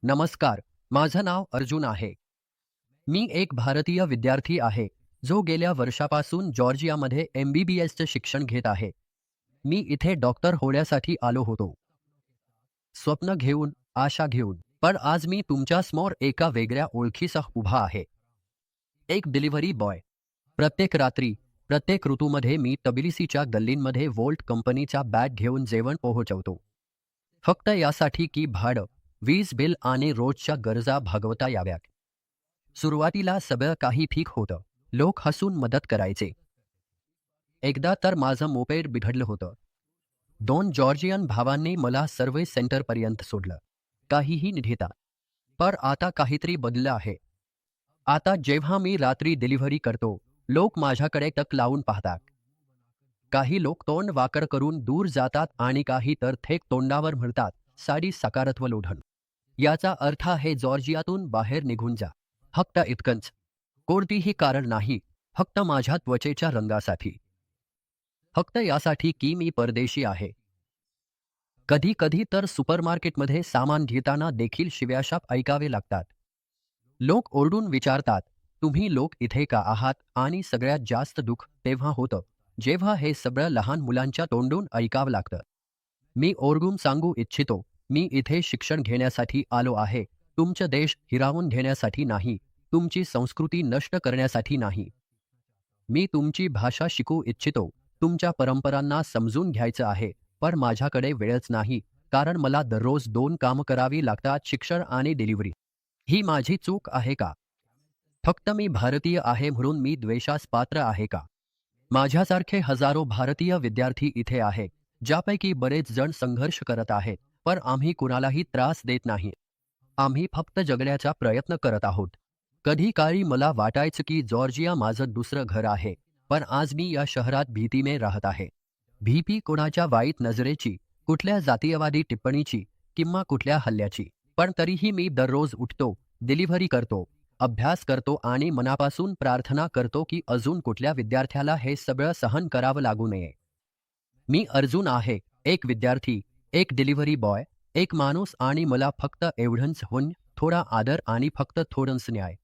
नमस्कार, माझं नाव अर्जुन आहे. मी एक भारतीय विद्यार्थी आहे, जो गेल्या वर्षापासून जॉर्जियामध्ये एम-बी-बी-एसचं शिक्षण घेत आहे. मी इथे डॉक्टर होण्यासाठी आलो होतो. स्वप्न घेऊन, आशा घेऊन. पण आज मी तुमच्यासमोर एका वेगळ्या ओळखीसह उभा आहे. एक डिलिव्हरी बॉय. प्रत्येक रात्री, प्रत्येक ऋतूमध्ये मी तबिलिसीच्या गल्लींमध्ये वोल्ट कंपनीचा बॅग घेऊन जेवण पोहोचवतो. फक्त यासाठी की भाडं, वीज बिल आणि रोजच्या गरजा भागवता याव्यात. सुरुवातीला सगळं काही ठीक होतं. लोक हसून मदत करायचे. एकदा तर माझं मोपेड बिघडलं होतं. 2 जॉर्जियन भावांनी मला सर्व्हिस सेंटरपर्यंत सोडलं. काहीही न घेता. पण आता काहीतरी बदललं आहे. आता जेव्हा मी रात्री डिलिव्हरी करतो, लोक माझ्याकडे टक लावून पाहतात. काही लोक तोंड वाकड करून दूर जातात आणि काही तर थेट तोंडावर म्हणतात, साडी सकारात्मक लोढण. याचा अर्थ आहे जॉर्जियातून बाहेर निघून जा. फक्त इतकंच. कोणतीही कारण नाही, फक्त माझ्या त्वचेच्या रंगासाठी. फक्त यासाठी की मी परदेशी आहे. कधी कधी तर सुपरमार्केटमध्ये सामान घेताना देखील शिव्याशाप ऐकावे लागतात. लोक ओरडून विचारतात, तुम्ही लोक इथे का आहात? आणि सगळ्यात जास्त दुःख तेव्हा होतं, जेव्हा हे सगळं लहान मुलांच्या तोंडून ऐकावं लागतं. मी ओरडून सांगू इच्छितो, मी इथे शिक्षण घेण्यासाठी आलो आहे, तुमचा देश हिरावून घेण्यासाठी नाही, तुमची संस्कृती नष्ट करण्यासाठी नाही. मी तुमची भाषा शिकू इच्छितो, तुमच्या परंपरांना समजून घ्यायचं आहे, पण माझ्याकडे वेळच नाही, कारण मला दररोज 2 कामं करावी लागतात, शिक्षण आणि डिलिव्हरी. ही माझी चूक आहे का? फक्त मी भारतीय आहे म्हणून मी द्वेषास पात्र आहे का? माझ्यासारखे हजारो भारतीय विद्यार्थी इथे आहेत, ज्यापैकी बरेच जण संघर्ष करत आहेत, पण आम्ही कुणालाही त्रास देत नाही. आम्ही फक्त जगण्याचा प्रयत्न करत आहोत. कधी काळी मला वाटायचं की जॉर्जिया माझं दुसरं घर आहे, पण आज मी या शहरात भीतीने राहत आहे. भीती कोणाच्या वाईट नजरेची, कुठल्या जातीयवादी टिप्पणीची किंवा कुठल्या हल्ल्याची. पण तरीही मी दररोज उठतो, डिलिव्हरी करतो, अभ्यास करतो आणि मनापासून प्रार्थना करतो की अजून कुठल्या विद्यार्थ्याला हे सगळं सहन करावं लागू नये. मी अर्जुन आहे, एक विद्यार्थी, एक डिलिव्हरी बॉय, एक माणूस आणि मला फक्त एवढंच हवं, थोडा आदर आणि फक्त थोडंसं न्याय.